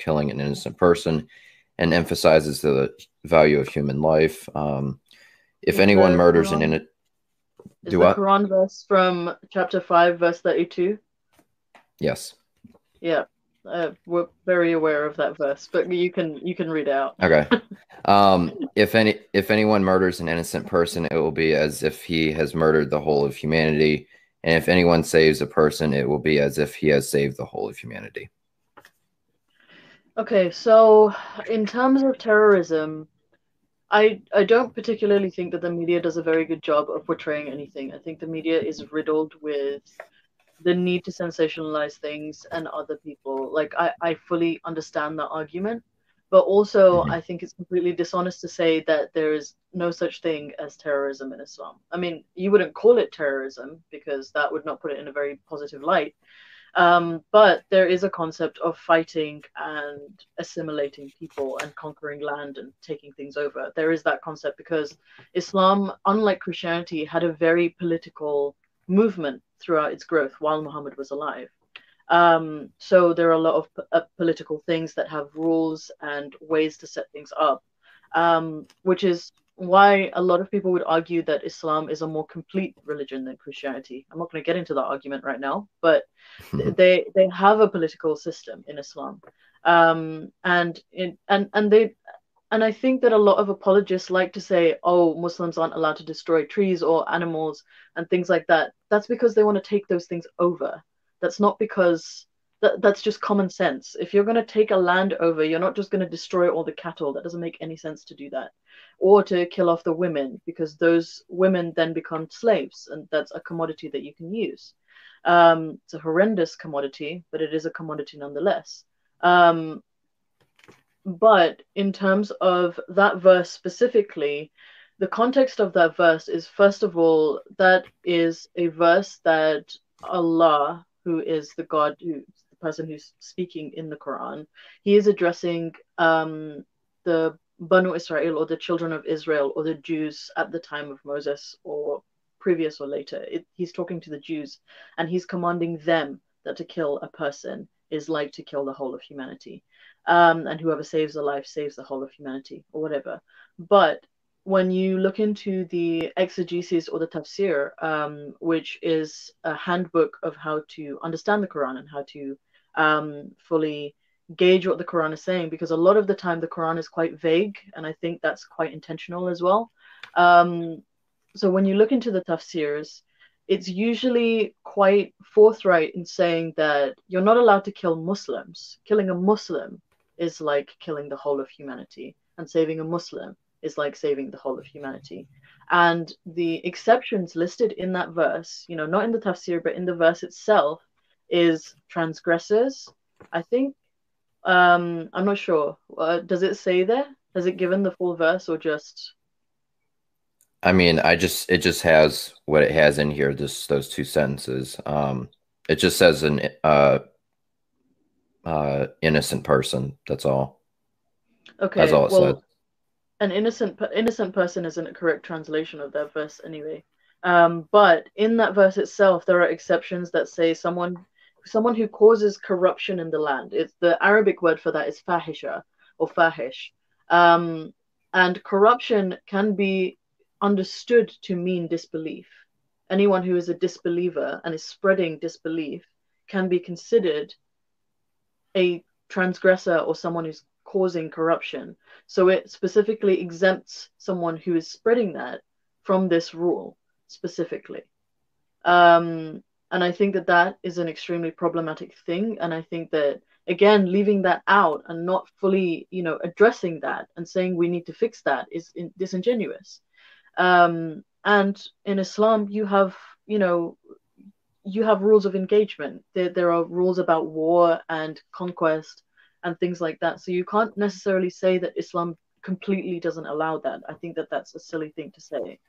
killing an innocent person and emphasizes the value of human life. If anyone murders an innocent... Is the Quran verse from chapter 5, verse 32? Yes. Yeah. We're very aware of that verse, but you can read it out. Okay. If anyone murders an innocent person, it will be as if he has murdered the whole of humanity. And if anyone saves a person, it will be as if he has saved the whole of humanity. Okay, so in terms of terrorism, I don't particularly think that the media does a very good job of portraying anything. I think the media is riddled with the need to sensationalize things and other people. Like, I fully understand that argument, but also I think it's completely dishonest to say that there is no such thing as terrorism in Islam. I mean, you wouldn't call it terrorism because that would not put it in a very positive light. But there is a concept of fighting and assimilating people and conquering land and taking things over. There is that concept because Islam, unlike Christianity, had a very political movement throughout its growth while Muhammad was alive. So there are a lot of political things that have rules and ways to set things up, which is why a lot of people would argue that Islam is a more complete religion than Christianity. I'm not going to get into that argument right now, but they have a political system in Islam, and I think that a lot of apologists like to say, oh, Muslims aren't allowed to destroy trees or animals and things like that. That's because they want to take those things over. That's not because that's just common sense. If you're going to take a land over, you're not just going to destroy all the cattle. That doesn't make any sense to do that. Or to kill off the women, because those women then become slaves, and that's a commodity that you can use. It's a horrendous commodity, but it is a commodity nonetheless. But in terms of that verse specifically, the context of that verse is, first of all, that is a verse that Allah, who is the God, the person who's speaking in the Quran, he is addressing the Banu Israel, or the children of Israel, or the Jews at the time of Moses, or previous or later. He's talking to the Jews, and he's commanding them that to kill a person is like to kill the whole of humanity. And whoever saves a life saves the whole of humanity, or whatever. But when you look into the exegesis or the tafsir, which is a handbook of how to understand the Quran and how to fully gauge what the Quran is saying, because a lot of the time the Quran is quite vague, and I think that's quite intentional as well. So when you look into the tafsirs, it's usually quite forthright in saying that you're not allowed to kill Muslims. Killing a Muslim is like killing the whole of humanity, and saving a Muslim is like saving the whole of humanity. And the exceptions listed in that verse, you know, not in the tafsir, but in the verse itself, is transgressors, I think. I'm not sure. Does it say there? Has it given the full verse, or just... I mean, it just has what it has in here, just those two sentences. It just says an innocent person. That's all. Okay, that's all it well, said. An innocent person isn't a correct translation of that verse anyway. But in that verse itself, there are exceptions that say someone who causes corruption in the land. It's the Arabic word for that is fahisha or fahish. And corruption can be understood to mean disbelief. Anyone who is a disbeliever and is spreading disbelief can be considered a transgressor or someone who's causing corruption. So it specifically exempts someone who is spreading that from this rule specifically. And I think that that is an extremely problematic thing. And I think that, again, leaving that out and not fully, addressing that and saying we need to fix that is disingenuous. And in Islam, you have rules of engagement. There are rules about war and conquest and things like that. So you can't necessarily say that Islam completely doesn't allow that. I think that that's a silly thing to say.